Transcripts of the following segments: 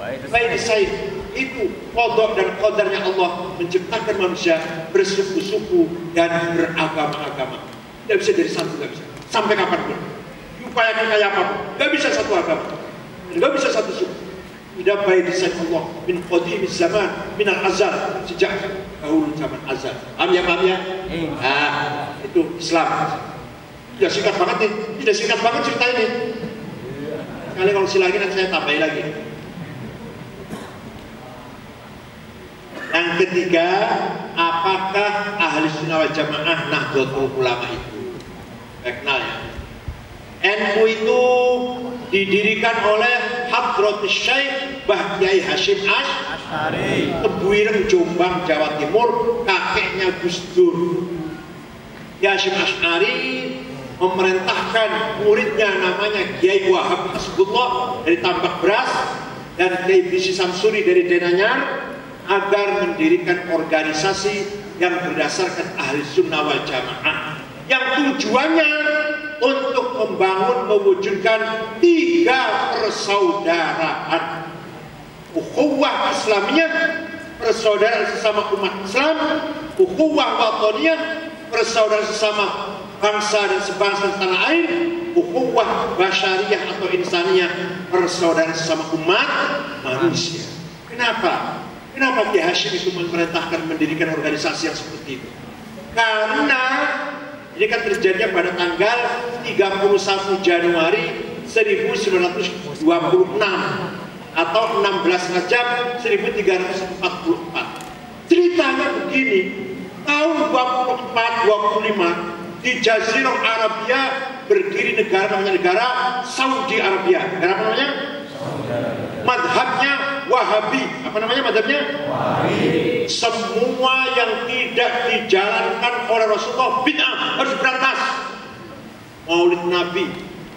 Baik Said itu qada dan qadarnya Allah menciptakan manusia bersuku-suku dan beragama-agama. Tidak bisa jadi satu, tidak bisa. Sampai kapanpun. Diupayakan kayak apapun, tidak bisa satu agama, tidak bisa satu suku. Tidak baik desain Allah min qadim zaman min al-azal, sejak dahulu zaman azal. Paham ya? Nah, itu Islam. Tidak singkat banget nih, tidak singkat banget cerita ini. Kali kalau silahkan nanti saya tambahin lagi. Yang ketiga, apakah ahli sunnah wal jamaah Nahdlatul Ulama itu? Kenal ya. NU itu didirikan oleh Hadratus Syekh Mbah Kyai Hasyim Asy'ari, Tebuireng, Jombang, Jawa Timur, kakeknya Gus Dur. Kyai Hasyim Asy'ari memerintahkan muridnya namanya Kyai Wahab Hasbullah dari Tambak Beras dan Kyai Bisi Samsuri dari Denanyar agar mendirikan organisasi yang berdasarkan ahli sunnah wal jamaah yang tujuannya untuk membangun, mewujudkan 3 persaudaraan: ukhuwah Islamiyah, persaudaraan sesama umat Islam; ukhuwah wataniyah, persaudaraan sesama bangsa dan sebangsa tanah air; ukhuwah basyariyah atau insaniyah, persaudaraan sesama umat manusia. Kenapa Kyai Hasyim itu memerintahkan mendirikan organisasi yang seperti itu? Karena ini kan terjadinya pada tanggal 31 Januari 1926 atau 16 Rajab 1344. Ceritanya begini, tahun 24-25 di Jazirah Arabia berdiri negara namanya negara Saudi Arabia. Negara apa namanya? Madhabnya Wahabi. Apa namanya madhabnya? Wahabi. Semua yang tidak dijalankan oleh Rasulullah bid'ah, harus berantas. Maulid Nabi,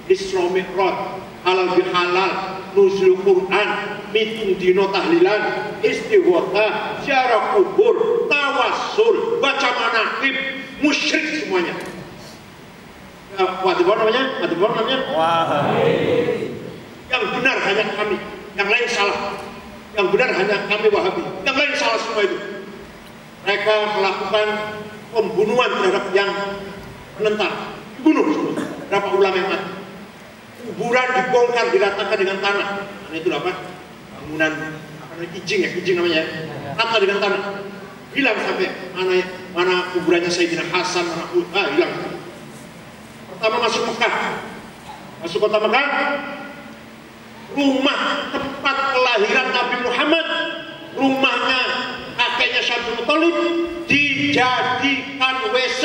Isra Mi'raj, halal bihalal, nuzul Quran, mitung dino tahlilan, istighotsah, ziarah kubur, tawassul, baca manaqib, musyrik semuanya. Wahabi namanya? Wahabi. Yang benar hanya kami, yang lain salah. Yang benar hanya kami Wahabi, yang lain salah semua itu. Mereka melakukan pembunuhan terhadap yang menentang, dibunuh semua. Berapa ulama yang mati? Kuburan dibongkar, diratakan dengan tanah. Karena itu apa? Bangunan apa namanya? Kijing namanya. Rata dengan tanah. Hilang sampai mana kuburannya Sayyidina Hasan, hilang. Pertama masuk Mekah, masuk kota Mekah. Rumah tempat kelahiran Nabi Muhammad, rumahnya kakeknya Syabdul Muthalib, dijadikan WC.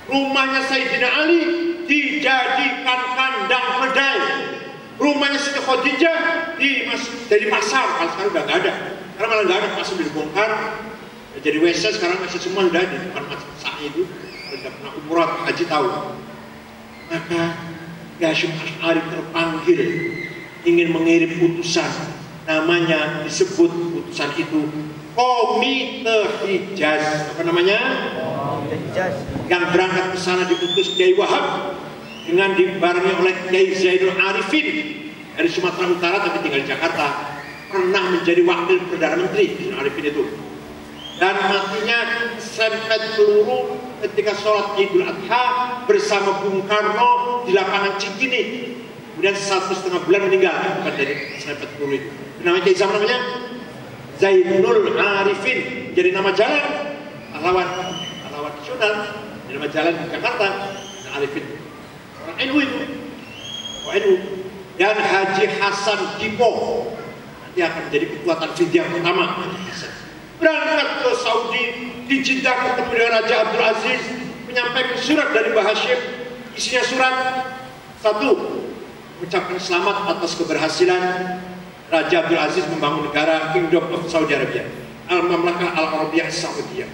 Rumahnya Sayyidina Ali dijadikan kandang keledai. Rumahnya Siti Khadijah jadi pasar. Kalau sekarang udah nggak ada, karena malah nggak ada, pasar dibongkar jadi WC. Sekarang masih semua udah di depan masjid itu. Udah pernah umrah haji tahu. Maka Hasyim Asy'ari terpanggil ingin mengirim utusan, namanya disebut utusan itu Komite Hijaz. Apa namanya? Komite Hijaz. Yang berangkat ke sana diutus Kyai Wahab dengan dibarengi oleh Kyai Zainul Arifin dari Sumatera Utara tapi tinggal di Jakarta, pernah menjadi wakil Perdana Menteri Zainul Arifin itu, dan matinya serempet peluru ketika sholat Idul Adha bersama Bung Karno di lapangan Cikini. Kemudian 1,5 bulan meninggal bukan dari serempet peluru itu. Namanya Kiai siapa namanya? Zainul Arifin. Jadi nama jalan pahlawan nasional, jadi nama jalan di Jakarta Arifin. Orang NU itu, NU. Dan Haji Hasan Dipo nanti akan menjadi kekuatan fidyah pertama. Berangkat ke Saudi, di Jeddah ketemu dengan Raja Abdul Aziz, menyampaikan surat dari Mbah Hasyim. Isinya surat: 1. Mengucapkan selamat atas keberhasilan Raja Abdul Aziz membangun negara Kingdom of Saudi Arabia, Al-Mamlakah Al-Arabiyah Saudiyah.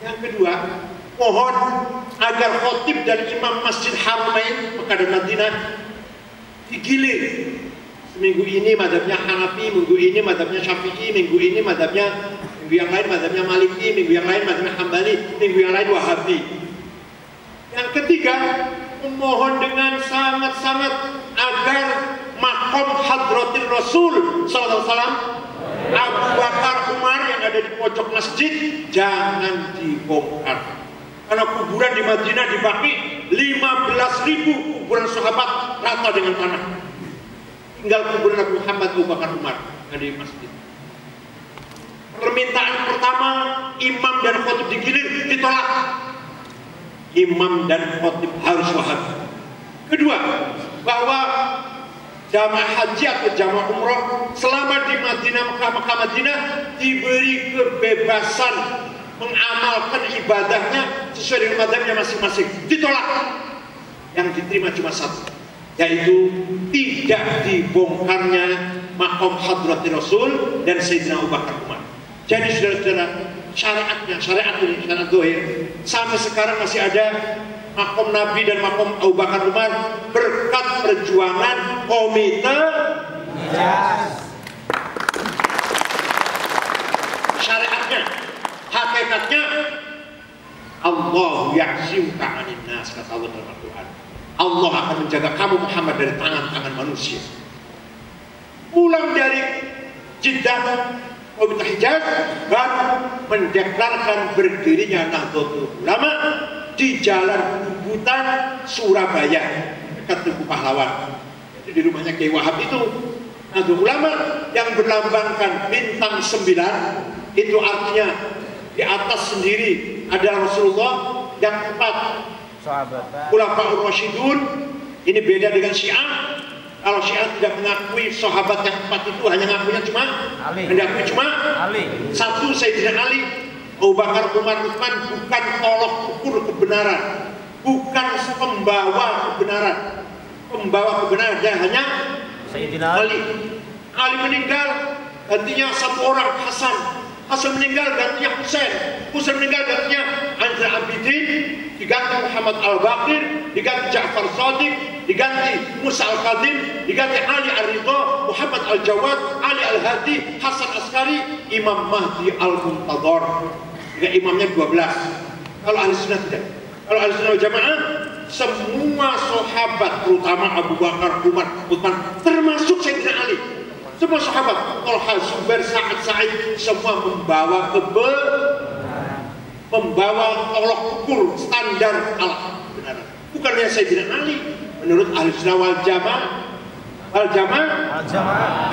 Yang kedua, mohon agar khotib dan imam Masjid Haramain Mekah dan Madinah digilir. Minggu ini madhabnya Hanafi, minggu ini madhabnya Syafi'i, minggu ini madhabnya, minggu yang lain madhabnya Maliki, minggu yang lain madhabnya Hambali, minggu yang lain Wahabi. Yang ketiga, memohon dengan sangat-sangat agar makom hadratil Rasul sallallahu alaihi wasallam, Abu Bakar, Umar yang ada di pojok masjid, jangan dibongkar. Karena kuburan di Madinah di Baqi 15.000 kuburan sahabat rata dengan tanah. Tinggal kuburan Nabi Muhammad, Abu Bakar, Umar yang di masjid. Permintaan pertama, imam dan khotib digilir, ditolak. Imam dan khotib harus wahab. Kedua, bahwa jamaah haji atau jamaah umroh selama di Madinah, Mekah Madinah diberi kebebasan mengamalkan ibadahnya sesuai dengan madhabnya masing-masing. Ditolak. Yang diterima cuma satu, yaitu tidak dibongkarnya makom hadratil Rasul dan Sayyidina Abu Bakar Umar. Jadi saudara-saudara, syariat ini, syariat dohir, sampai sekarang masih ada makom Nabi dan makom Abu Bakar Umar berkat perjuangan komite syariatnya. Hakikatnya Allah ya'zimuka 'anil nas, kata Allah dalam Al-Quran. Allah akan menjaga kamu Muhammad dari tangan-tangan manusia. Pulang dari Jeddah Komite Hijaz baru mendeklarkan berdirinya Nahdlatul Ulama di Jalan Bubutan, Surabaya, dekat Tugu Pahlawan. Itu di rumahnya Kiai Wahab itu. Nahdlatul Ulama yang berlambangkan bintang 9, itu artinya di atas sendiri ada Rasulullah, yang 4 Khulafaur Rasyidun. Ini beda dengan Syiah. Kalau Syiah tidak mengakui sahabat yang 4 itu, hanya ngakuinya cuma Ali. 1 Sayyidina Ali, Abu Bakar, Umar, Utsman bukan tolok ukur kebenaran, bukan pembawa kebenaran. Pembawa kebenaran dia hanya Sayyidina Ali. Ali meninggal, gantinya 1 orang, Hasan. Hasan meninggal, gantinya Husain. Husain meninggal, gantinya Anzar Abidin. Diganti Muhammad Al-Baqir, diganti Ja'far Shadiq, diganti Musa Al-Qadim, diganti Ali Ar-Ridha, Muhammad Al-Jawad, Ali Al-Hadi, Hasan Askari, Imam Mahdi Al-Muntadhar. Imamnya 12. Kalau ahli sunnah tidak. Kalau ahli sunnah jamaah, semua sahabat, terutama Abu Bakar, Umar, Utsman, termasuk Sayyidina Ali, semua sahabat, Talha, Zubair, Sa'ad, Sa'id, semua membawa tolok ukur standar Allah kebenaran. Bukannya Sayyidina Ali. Menurut ahli sunnah wal jamaah,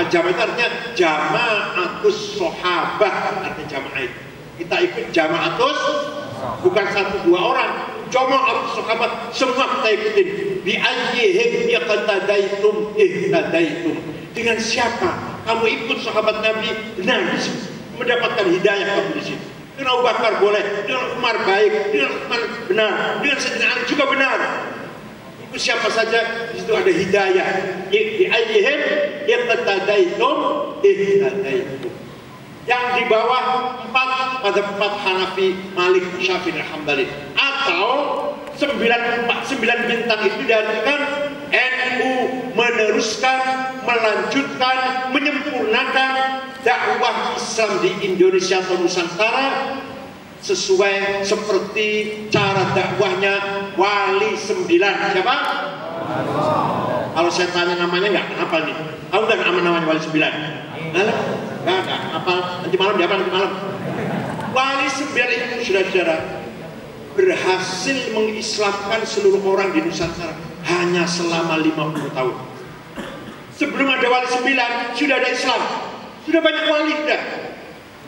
itu artinya jama'atus sahabat, artinya jamaah itu. Kita ikut jama'atus, bukan 1-2 orang. Jama'atus sahabat, semua kita ikutin. Bi ayyihim iqtadaitum ihtadaitum. Dengan siapa kamu ikut sahabat Nabi, benar di sini, mendapatkan hidayah kamu di sini. Dengan Abu Bakar boleh, dengan Umar baik, dengan Utsman benar, dengan Sayyidina Ali juga benar. Itu siapa saja, di situ ada hidayah. Di ayyihim iqtadaitum ihtadaitum. Yang di bawah 4 pada 4 Hanafi, Malik, Syafi'i, Hambali. Atau 9 bintang itu diartikan NU meneruskan, melanjutkan, menyempurnakan dakwah Islam di Indonesia atau Nusantara sesuai seperti cara dakwahnya Wali 9. Siapa? Kalau saya tanya namanya nggak, kenapa nih? Tahu nggak namanya Wali 9? Nggak ada. Apa? Nanti malam dia apa? Nanti malam. Wali 9 itu saudara-saudara berhasil mengislamkan seluruh orang di Nusantara hanya selama 50 tahun. Sebelum ada Wali 9 sudah ada Islam, sudah banyak wali,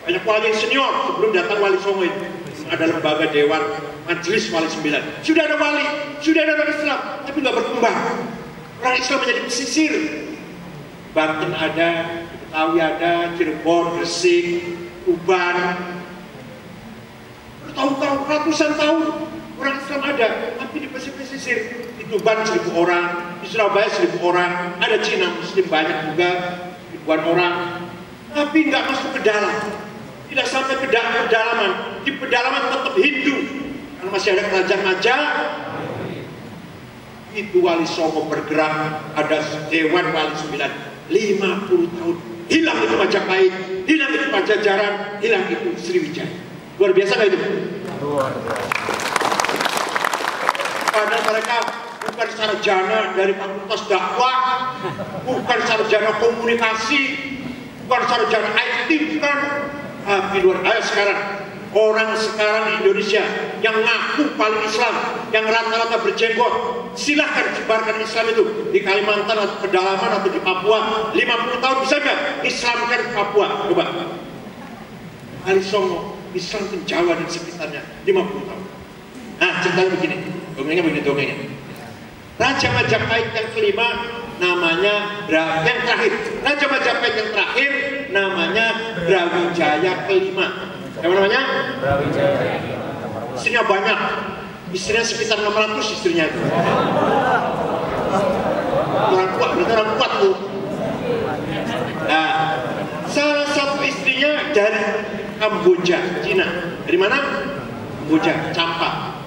banyak wali senior sebelum datang Wali Songo itu. Ada lembaga dewan majelis Wali 9, sudah ada wali, sudah ada orang Islam, tapi nggak berkembang. Orang Islam menjadi pesisir. Banten ada, Betawi ada, Cirebon, Gresik, Tuban. Bertahun-tahun, ratusan tahun orang Islam ada, tapi di pesisir. Di Tuban 1000 orang, di Surabaya 1000 orang, ada Cina Muslim banyak juga, ribuan orang, tapi nggak masuk ke dalam, tidak sampai ke pedalaman. Di pedalaman tetap Hindu, karena masih ada kerajaan Majapahit. Itu Wali Songo bergerak, ada Dewan Wali 9, 50 tahun, hilang itu Majapahit, hilang itu Pajajaran, hilang itu Sriwijaya. Luar biasa nggak itu? Padahal mereka bukan sarjana dari fakultas dakwah, bukan sarjana komunikasi, bukan sarjana IT, bukan. Tapi luar biasa sekarang. Orang sekarang di Indonesia yang ngaku paling Islam, yang rata-rata berjenggot, silahkan sebarkan Islam itu di Kalimantan atau pedalaman atau di Papua. 50 tahun bisa nggak Islamkan Papua? Coba. Ali Songo, Islam ke Jawa dan sekitarnya 50 tahun. Nah, ceritanya begini, dongengnya. Raja Majapahit yang kelima namanya yang terakhir. Raja Majapahit yang terakhir namanya Brawijaya kelima. Apa namanya? Brawijaya. Istrinya banyak. Istrinya sekitar 600 istrinya itu. Orang kuat tuh. Nah, salah satu istrinya dari Kamboja, Cina. Dari mana? Kamboja, Campak.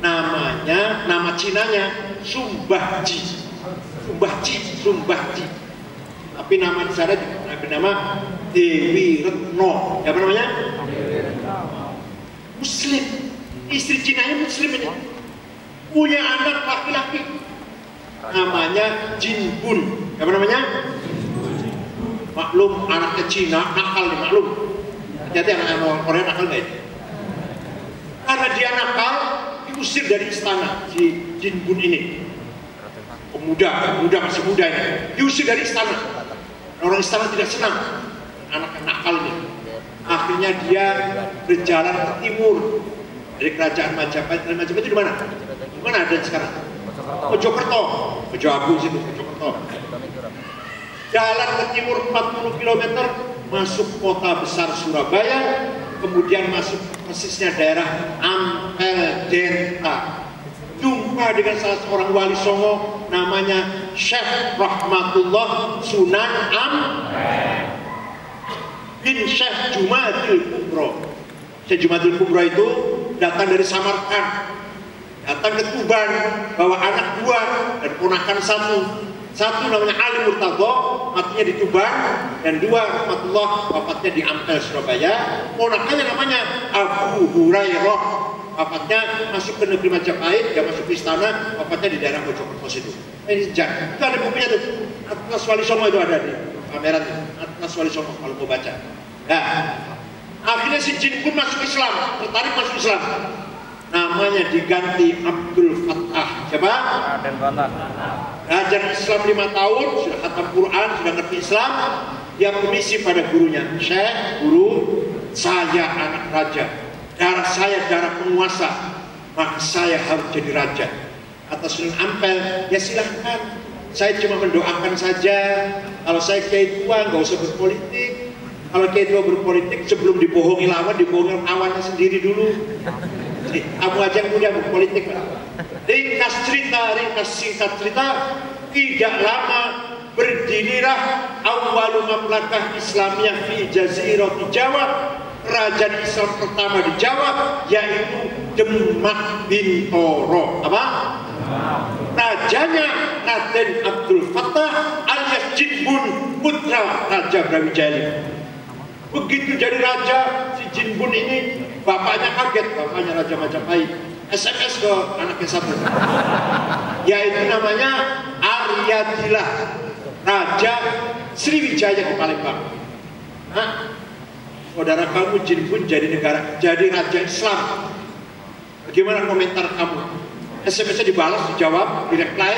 Nama Cinanya Sumbahji. Tapi nama di sana bernama Dewi Retno. Apa namanya? Muslim. Istri Cinanya Muslim ini. Punya anak laki-laki. Namanya Jinbun. Apa namanya? Maklum anaknya Cina nakal nih, maklum. Jadi anak Korea nakal nggak itu? Karena dia nakal, diusir dari istana si Jinbun ini. Pemuda masih muda ini, diusir dari istana. Orang istana tidak senang anak nakal ini. Akhirnya dia berjalan ke timur dari kerajaan Majapahit. Majapahit itu di mana? Di mana ada sekarang? Mojokerto, Mojo Agung situ, Mojokerto. Jalan ke timur 40 km, masuk kota besar Surabaya, kemudian masuk persisnya daerah Ampel Delta. Jumpa dengan salah seorang wali Songo namanya Syekh Rahmatullah Sunan bin Syekh Jumadil Kubro. Syekh Jumadil Kubro itu datang dari Samarkand, datang ke Tuban, bawa anak dua dan ponakan satu. Satu namanya Ali Murtadho, matinya di Tuban, dan dua Rahmatullah, wafatnya di Ampel Surabaya. Ponakannya namanya Abu Hurairah, wafatnya masuk ke negeri Majapahit, dia masuk ke istana, wafatnya di daerah Mojokerto situ. Ini sejak itu ada bukunya tuh, Atlas Wali Songo itu ada di pameran tuh, Atlas Wali Songo kalau mau baca. Nah, akhirnya si Jinbun masuk Islam, tertarik masuk Islam. Namanya diganti Abdul Fattah. Siapa? Raden Fattah. Belajar Islam 5 tahun, sudah khatam Quran, sudah ngerti Islam. Dia permisi pada gurunya, Syekh, guru, saya anak raja, darah saya darah penguasa, maka saya harus jadi raja. Atas Sunan Ampel, ya silahkan. Saya cuma mendoakan saja. Kalau saya kiai tua, nggak usah berpolitik. Kalau kiai tua berpolitik, sebelum dibohongi lawan, dibohongi lawannya sendiri dulu. Kamu aja yang muda berpolitik. Ringkas singkat cerita, tidak lama berdirilah awwalu mamlakah Islamiyah fi Jazirati Jawa, kerajaan Islam pertama di Jawa, yaitu Demak Bintoro. Apa? Rajanya Raden Abdul Fattah alias Jinbun, putra Raja Brawijaya. Begitu jadi raja, si Jinbun ini bapaknya kaget, bapaknya Raja Majapahit. SMS ke anaknya satu, yaitu namanya Aryadillah, Raja Sriwijaya di Palembang. Nah, saudara kamu Jinbun jadi raja Islam. Bagaimana komentar kamu? SMS-nya dibalas, dijawab, direply.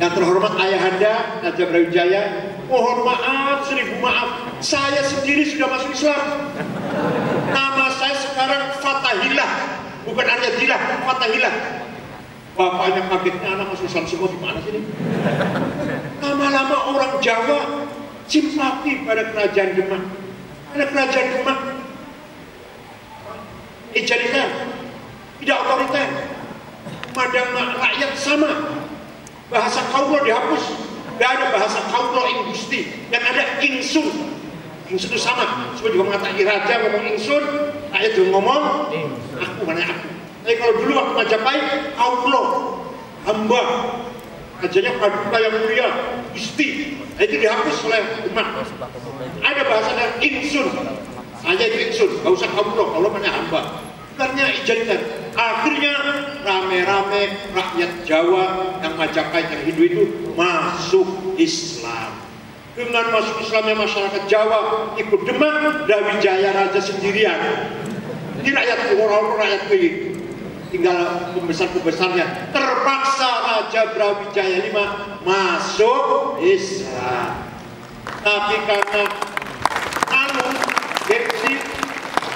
Yang terhormat ayahanda Raja Brawijaya, mohon maaf, 1000 maaf, saya sendiri sudah masuk Islam. Nama saya sekarang Fatahillah, bukan Aryadillah, Fatahillah. Bapaknya kagetnya, anak masuk Islam semua, gimana sih ini? Lama-lama orang Jawa simpati pada kerajaan Demak. Pada kerajaan Demak egaliter, tidak otoriter, memandang rakyat sama. Bahasa kaulo dihapus, gak ada bahasa kaulo Gusti, yang ada ingsun. Ingsun itu sama, semua juga mengatakan raja ngomong ingsun, rakyat juga ngomong aku, mana aku. Tapi kalau dulu waktu Majapahit, kaulo, hamba, rajanya Paduka yang mulia, Gusti. Nah, itu dihapus oleh Demak. Ada bahasa ingsun, saya itu ingsun, gak usah kaulo mana hamba. ikannya ikan. Akhirnya rame-rame rakyat Jawa yang Majapahit, yang Hindu itu masuk Islam. Dengan masuk Islamnya masyarakat Jawa ikut Demak, Brawijaya Raja sendirian. Ini rakyat orang rakyat ini tinggal pembesar-pembesarnya. Terpaksa Raja Brawijaya V masuk Islam. Tapi karena gengsi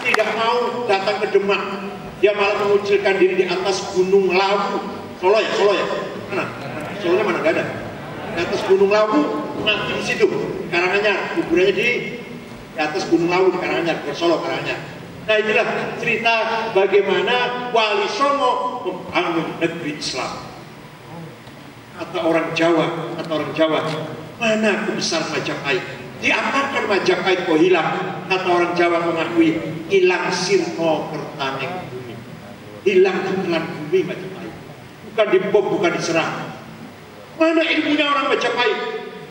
tidak mau datang ke Demak, dia malah mengucilkan diri di atas Gunung Lawu. Solo ya? Mana? Solonya mana? Gak ada. Di atas Gunung Lawu, mati di situ. Karanganyar, kuburannya di atas Gunung Lawu di Karanganyar, di Solo Karanganyar. Nah inilah cerita bagaimana Wali Songo membangun negeri Islam. Kata orang Jawa, mana kebesar Majapahit? Diapakan Majapahit kok hilang? Kata orang Jawa mengakui, hilang sirno kertanek bumi. Hilang ditelan bumi Majapahit. Bukan dibom, bukan diserang. Mana ilmunya orang Majapahit?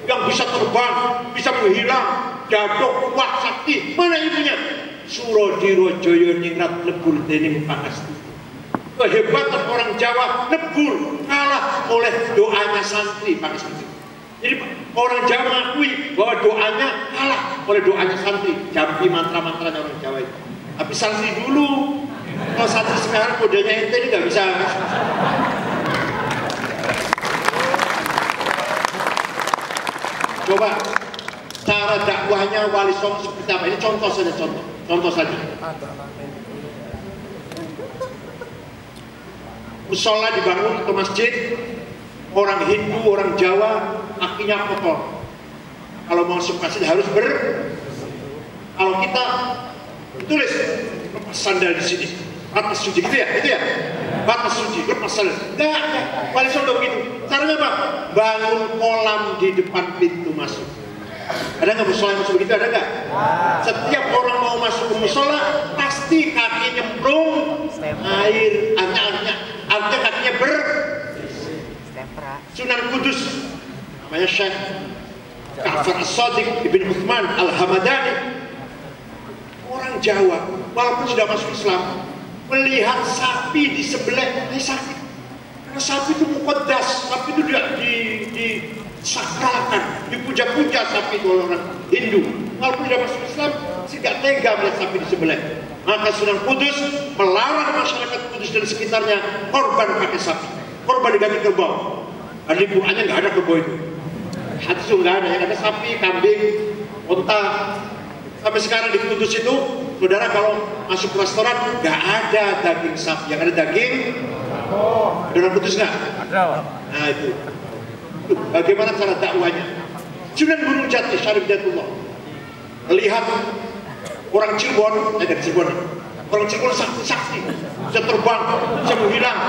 Yang bisa terbang, bisa menghilang, jadok, kuat, sakti. Mana ilmunya? Surodiro Joyo Ningrat lebur dening pangastu. Kehebatan orang Jawa lebur kalah oleh doanya santri pangastu. Jadi orang Jawa mengakui bahwa doanya kalah oleh doanya santri. Jampi mantra-mantranya orang Jawa itu. Tapi santri dulu, kalau santri sekarang kodenya ente ini nggak bisa. Coba cara dakwahnya Wali Songo seperti apa? Ini contoh saja. Musola dibangun atau masjid, orang Hindu, orang Jawa kakinya kotor. Kalau mau masuk masjid harus kalau kita tulis lepas sandal di sini, batas suci gitu ya, batas suci, lepas sandal. Enggak, Wali Songo begitu. Caranya apa? Bangun kolam di depan pintu masuk. Ada nggak musola yang masuk begitu? Ada nggak? Setiap orang mau masuk ke musola pasti kaki nyemplung air, artinya kakinya Sunan Kudus, namanya Syekh Ja'far As-Shadiq Ibn Uthman Al-Hamadani, orang Jawa, walaupun sudah masuk Islam, melihat sapi disembelih sakit. Karena sapi itu muqaddas, sapi itu disakralkan, dipuja-puja sapi itu oleh orang Hindu. Walaupun sudah masuk Islam, sih gak tega melihat sapi disembelih. Maka Sunan Kudus melarang masyarakat Kudus dan sekitarnya korban pakai sapi, korban diganti kerbau. Dan di Qurannya nggak ada kerbau itu. Hadis itu nggak ada, yang ada sapi, kambing, unta. Sampai sekarang di Kudus itu, saudara kalau masuk ke restoran nggak ada daging sapi, yang ada daging. Saudara Kudus nggak? Ada. Nah itu. Bagaimana cara dakwanya? Sunan Gunung Jati, Syarif Jatullah. Lihat orang Cirebon, dari Cirebon. Orang Cirebon sakti, bisa terbang, bisa menghilang.